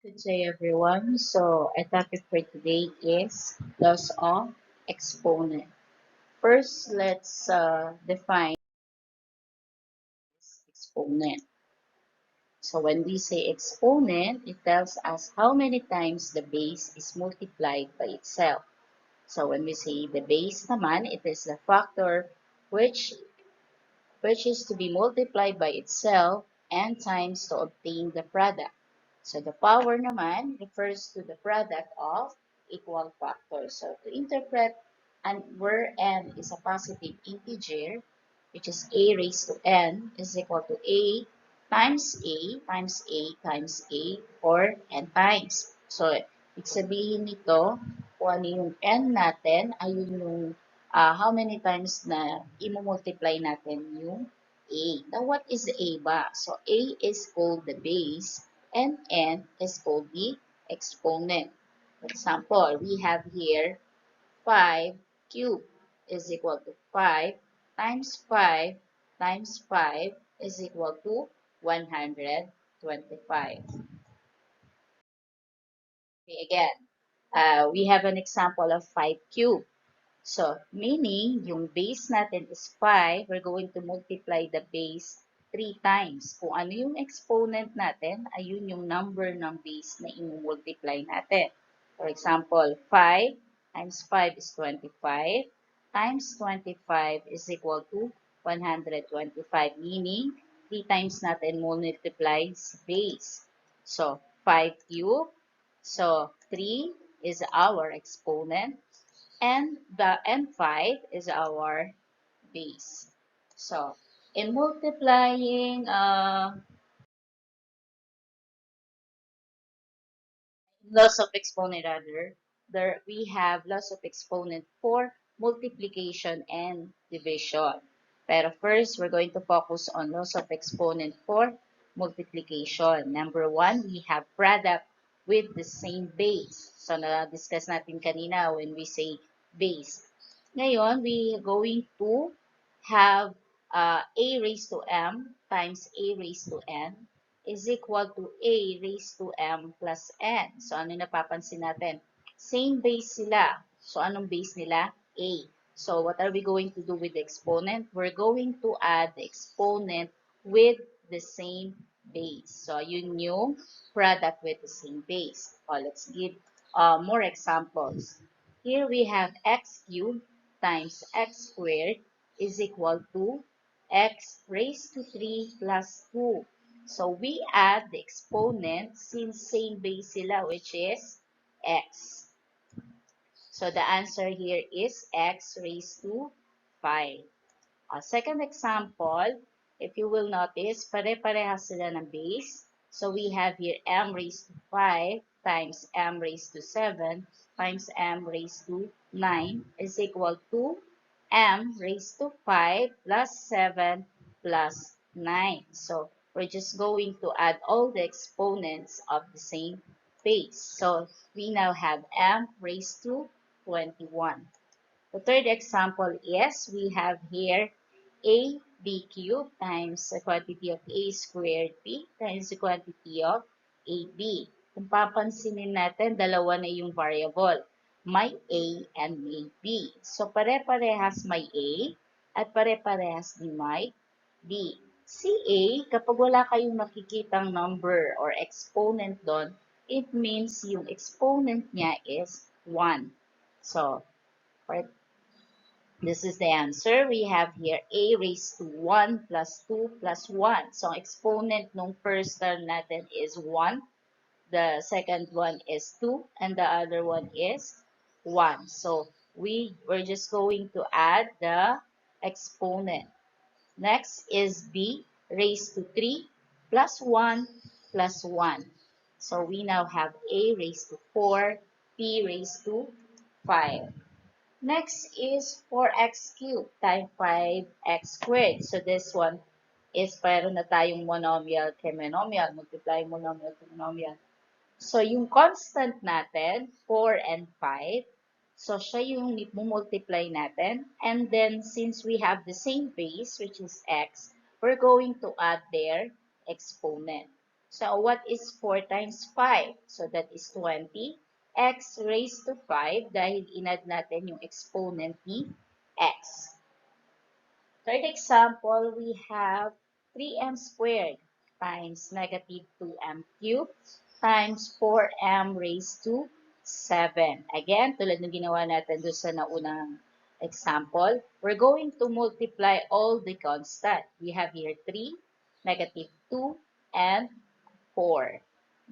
Good day, everyone. So, our topic for today is loss of exponent. First, let's define exponent. So, when we say exponent, it tells us how many times the base is multiplied by itself. So, when we say the base naman, it is the factor which is to be multiplied by itself and times to obtain the product. So the power naman refers to the product of equal factors. So to interpret and where n is a positive integer, which is a raised to n is equal to a times a times a times a or n times. So, ibig sabihin nito, kung ano yung n natin, ayun yung how many times na i-multiply natin yung a. Now, what is a ba? So, a is called the base and n is called the exponent. For example, we have here 5 cubed is equal to 5 times 5 times 5 is equal to 125. Okay, again, we have an example of 5 cubed. So, meaning, yung base natin is 5, we're going to multiply the base 3 times. Kung ano yung exponent natin, ayun yung number ng base na i-multiply natin. For example, 5 times 5 is 25, times 25 is equal to 125, meaning 3 times natin multiplies base. So, 5 cubed. So, 3 is our exponent. And the n5 is our base. So, in multiplying loss of exponent rather, there we have loss of exponent for multiplication and division. Pero first, we're going to focus on loss of exponent for multiplication. Number one, we have product with the same base. So, na-discuss natin kanina when we say base. Ngayon, we are going to have a raised to m times a raised to n is equal to a raised to m plus n. So, ano napapansin natin? Same base sila. So, anong base nila? A. So, what are we going to do with the exponent? We're going to add the exponent with the same base. So, yun yung product with the same base. Let's give more examples. Here we have x cubed times x squared is equal to x raised to 3 plus 2. So, we add the exponent since same base sila, which is x. So, the answer here is x raised to 5. Second example, if you will notice, pare-parehas sila ng base. So, we have here m raised to 5 times m raised to 7 times m raised to 9 is equal to m raised to 5 plus 7 plus 9. So, we're just going to add all the exponents of the same base. So, we now have m raised to 21. The third example is we have here ab cubed times the quantity of a squared b times the quantity of ab. Kung papansinin natin, dalawa na yung variable. May a and may b. So, pare-parehas may a at pare-parehas din may b. Si a, kapag wala kayong nakikitang number or exponent doon, it means yung exponent niya is 1. So, for this is the answer. We have here a raised to 1 plus 2 plus 1. So, exponent nung first term natin is 1. The second one is 2. And the other one is 1. So, we're just going to add the exponent. Next is b raised to 3 plus 1 plus 1. So, we now have a raised to 4, b raised to 5. Next is 4x cubed times 5x squared. So this one is meron na tayong monomial kay monomial, multiply monomial to monomial. So yung constant natin, 4 and 5, so siya yung multiply natin. And then since we have the same base, which is x, we're going to add their exponent. So what is 4 times 5? So that is 20. X raised to 5 dahil inad natin yung exponent ni x. Third example, we have 3m squared times negative 2m cubed times 4m raised to 7. Again, tulad ng ginawa natin doon sa naunang example, we're going to multiply all the constant. We have here 3, negative 2, and 4.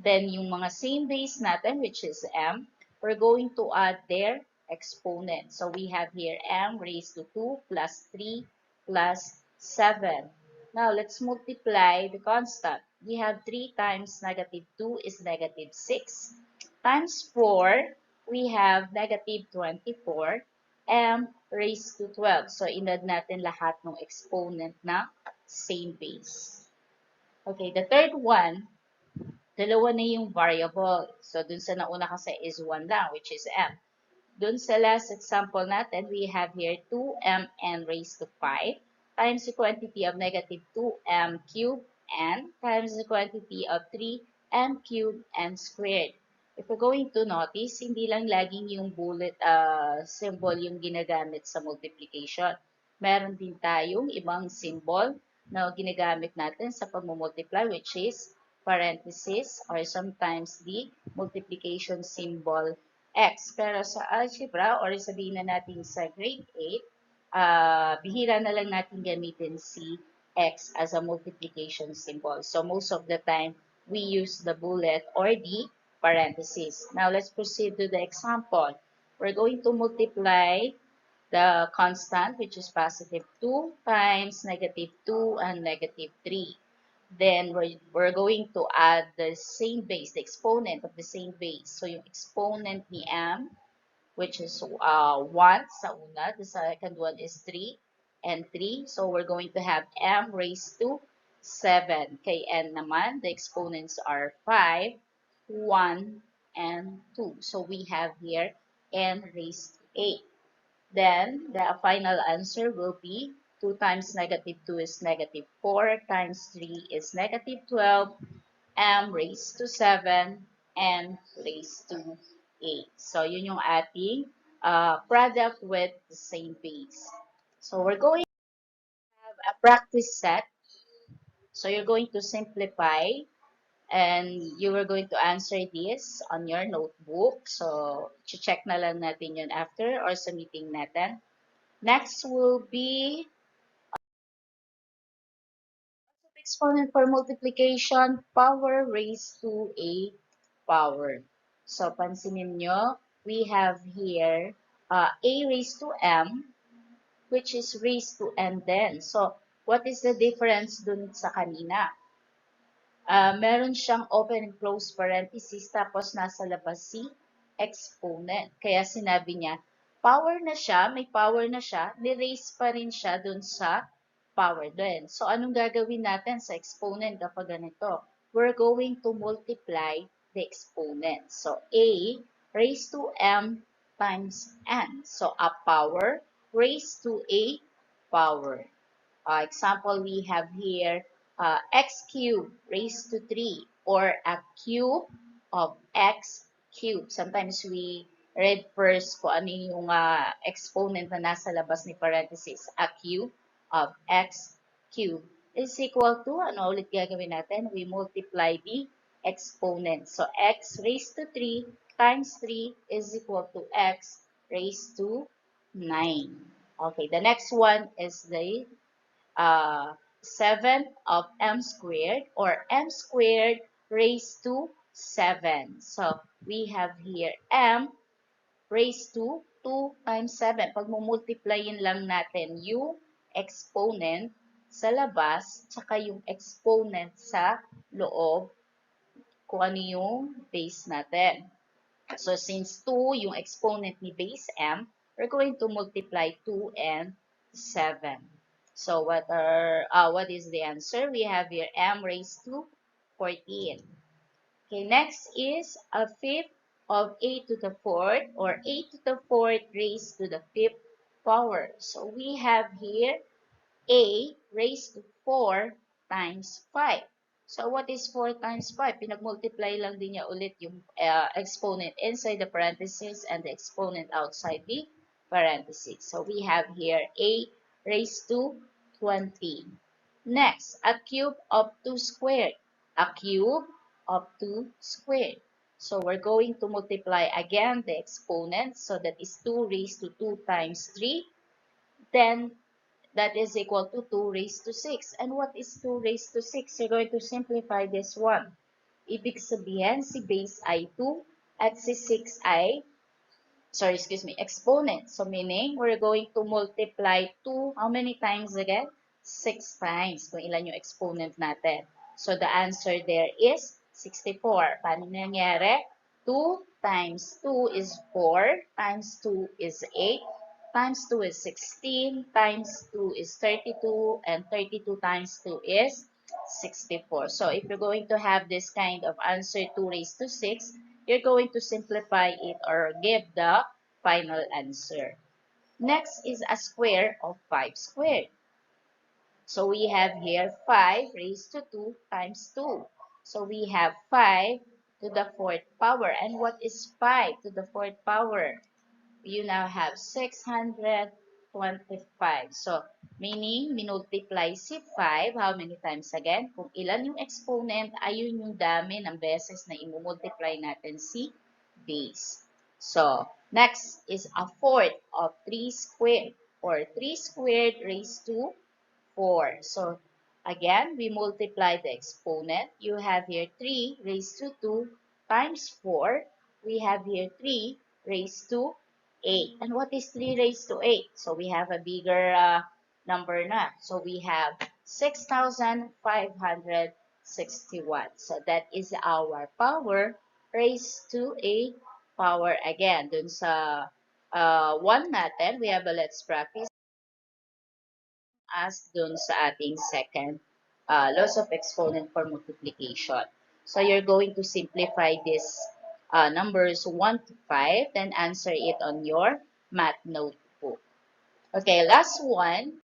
Then, yung mga same base natin, which is m, we're going to add their exponent. So, we have here m raised to 2 plus 3 plus 7. Now, let's multiply the constant. We have 3 times negative 2 is negative 6. Times 4, we have negative 24. M raised to 12. So, inad natin lahat ng exponent na same base. Okay, the third one, dalawa na yung variable. So, dun sa nauna kasi is 1 lang, which is m. Dun sa last example natin, we have here 2mn raised to 5 times the quantity of negative 2m cubed n times the quantity of 3m cubed n squared. If we're going to notice, hindi lang laging yung bullet symbol yung ginagamit sa multiplication. Meron din tayong ibang symbol na ginagamit natin sa pagmumultiply, which is parenthesis or sometimes the multiplication symbol x. Pero sa algebra or sabihin na natin sa grade 8, bihira na lang natin gamitin si x as a multiplication symbol. So most of the time, we use the bullet or the parenthesis. Now let's proceed to the example. We're going to multiply the constant, which is positive 2 times negative 2 and negative 3. Then we're going to add the same base, the exponent of the same base. So yung exponent ni m, which is 1 sa una, the second one is 3 and 3. So we're going to have m raised to 7. Kay n naman, the exponents are 5, 1, and 2. So we have here n raised to 8. Then, the final answer will be 2 times negative 2 is negative 4 times 3 is negative 12, m raised to 7, n raised to 8. So, yun yung ating product with the same base. So, we're going to have a practice set. So, you're going to simplify and you are going to answer this on your notebook. So, check na lang natin yun after or sa meeting natin. Next will be exponent for multiplication, power raised to a power. So, pansinin nyo, we have here a raised to m, which is raised to n then. So, what is the difference dun sa kanina? Meron siyang open and close parenthesis, tapos nasa labas si exponent. Kaya sinabi niya, power na siya, may power na siya, ni-raise pa rin siya dun sa power din. So, anong gagawin natin sa exponent kapag ganito? We're going to multiply the exponent. So, a raised to m times n. So, a power raised to a power. Example, we have here x cubed raised to 3 or a cube of x cubed. Sometimes we read first kung ano yung exponent na nasa labas ni parenthesis. A cube of x cubed is equal to, ano ulit gagawin natin? We multiply the exponent. So, x raised to 3 times 3 is equal to x raised to 9. Okay, the next one is the 7 of m squared or m squared raised to 7. So, we have here m raised to 2 times 7. Pag mumultiplyin lang natin yung exponent sa labas, tsaka yung exponent sa loob, kung ano yung base natin. So, since 2 yung exponent ni base m, we're going to multiply 2 and 7. So, what is the answer? We have here m raised to 14. Okay, next is a fifth of a to the fourth or a to the fourth raised to the fifth power. So, we have here a raised to 4 times 5. So, what is 4 times 5? Pinag-multiply lang din niya ulit yung exponent inside the parentheses and the exponent outside the parentheses. So, we have here a raised to 20. Next, a cube of 2 squared. A cube of 2 squared. So, we're going to multiply again the exponent. So, that is 2 raised to 2 times 3. Then, that is equal to 2 raised to 6. And what is 2 raised to 6? You're going to simplify this one. Ibig sabihin, si base ay 2 at si 6 ay, exponent. So, meaning, we're going to multiply 2, how many times again? 6 times, kung ilan yung exponent natin. So, the answer there is 64. Paano nangyari? 2 times 2 is 4, times 2 is 8, times 2 is 16, times 2 is 32, and 32 times 2 is 64. So, if you're going to have this kind of answer 2 raised to 6, you're going to simplify it or give the final answer. Next is a square of 5 squared. So, we have here 5 raised to 2 times 2. So, we have 5 to the 4th power. And what is 5 to the 4th power? You now have 625. So, meaning, minultiply si 5, how many times again? Kung ilan yung exponent, ayun yung dami ng beses na imumultiply natin si base. So, next is a fourth of 3 squared, or 3 squared raised to 4. So, again, we multiply the exponent. You have here 3 raised to 2 times 4. We have here 3 raised to 8. And what is 3 raised to 8? So, we have a bigger number na. So, we have 6,561. So, that is our power raised to a power. Again, dun sa 1 natin, we have a let's practice as dun sa ating second laws of exponent for multiplication. So, you're going to simplify these numbers 1 to 5, then answer it on your math notebook. Okay, last one,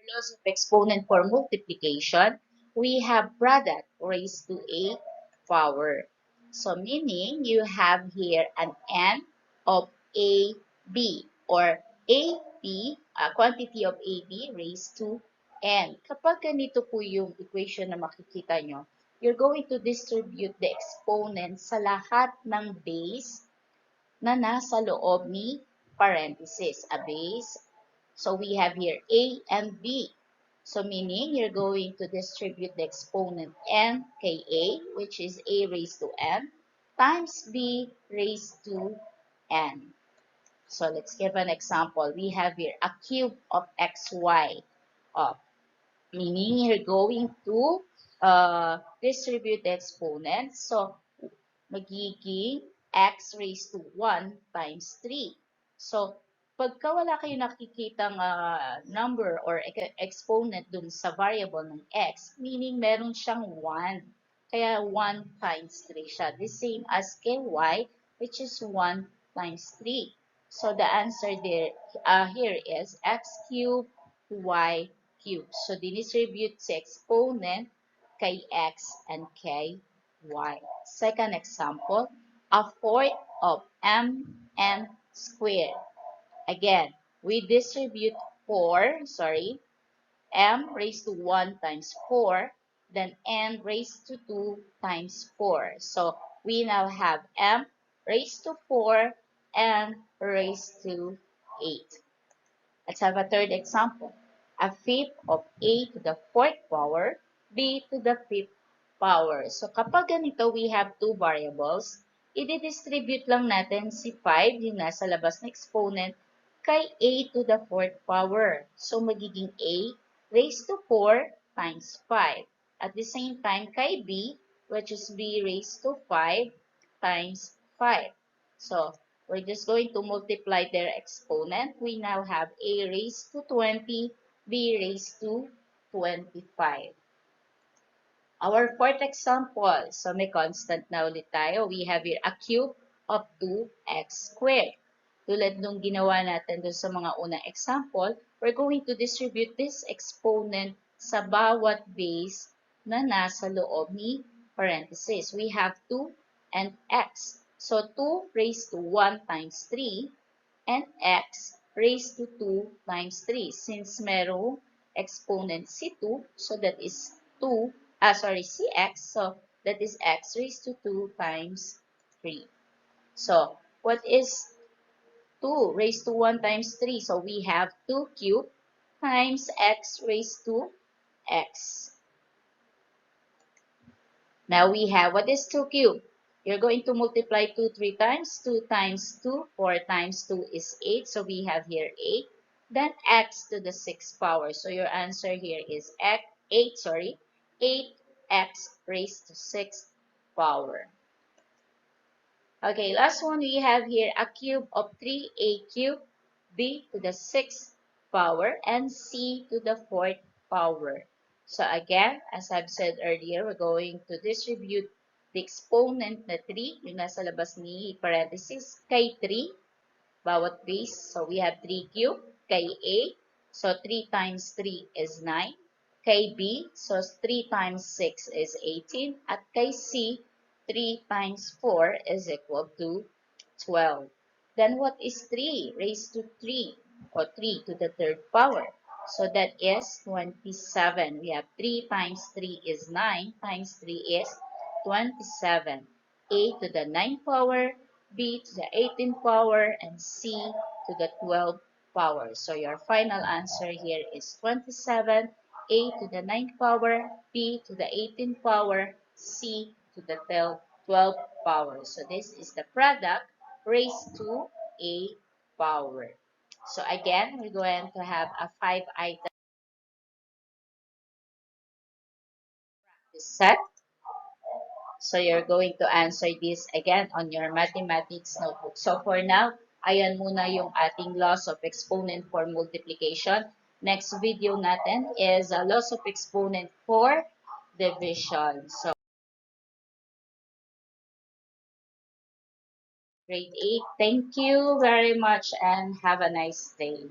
laws of exponent for multiplication, we have product raised to a power. So, meaning you have here an n of AB or AB, quantity of AB raised to n. Kapag ganito po yung equation na makikita nyo, you're going to distribute the exponent sa lahat ng base na nasa loob ni parenthesis, a base. So, we have here A and B. So, meaning you're going to distribute the exponent n kay A, which is A raised to n, times B raised to n. So, let's give an example. We have here a cube of xy, meaning you're going to distribute the exponents. So, magiging x raised to 1 times 3. So, pagka wala kayo nakikitang number or exponent dun sa variable ng x, meaning meron siyang 1. Kaya 1 times 3 siya. The same as ky, which is 1 times 3. So, the answer there here is x cubed y cubed. So, dinistribute sa exponent kay x and kay y. Second example, a fourth of mn squared. Again, we distribute m raised to 1 times 4, then n raised to 2 times 4. So, we now have m raised to 4 and raised to 8. Let's have a third example. A fifth of a to the fourth power, b to the fifth power. So, kapag ganito, we have two variables, i-distribute lang natin si 5, yung nasa labas na exponent, kay a to the fourth power. So, magiging a raised to 4 times 5. At the same time, kay b, which is b raised to 5 times 5. So, we're just going to multiply their exponent. We now have a raised to 20, b raised to 25. Our fourth example, so may constant na ulit tayo. We have here a cube of 2x squared. Tulad nung ginawa natin dun sa mga unang example, we're going to distribute this exponent sa bawat base na nasa loob ni parenthesis. We have 2 and x. So 2 raised to 1 times 3 and x raised to 2 times 3. Since merong exponent si 2, so that is cx, so that is x raised to 2 times 3. So what is 2 raised to 1 times 3? So we have 2 cubed times x raised to x. Now we have, what is 2 cubed? You're going to multiply 2 3 times. 2 times 2, 4 times 2 is 8. So we have here 8. Then x to the 6th power. So your answer here is 8x raised to 6th power. Okay, last one we have here a cube of 3a cubed, b to the 6th power, and c to the 4th power. So again, as I've said earlier, we're going to distribute the exponent na 3, yung nasa labas ni parenthesis, kay 3, bawat base. So we have 3 cubed, kay a, so 3 times 3 is 9. Kay b, so 3 times 6 is 18. At kay c, 3 times 4 is equal to 12. Then what is 3 raised to 3, or 3 to the 3rd power? So that is 27. We have 3 times 3 is 9, times 3 is 27. A to the 9th power, b to the 18th power, and c to the 12th power. So your final answer here is 27, a to the 9th power, b to the 18th power, c to the 12th power. So this is the product raised to a power. So again, we're going to have a 5-item set. So you're going to answer this again on your mathematics notebook. So for now, ayan muna yung ating loss of exponent for multiplication. Next video natin is a loss of exponent for division. So grade 8, thank you very much and have a nice day.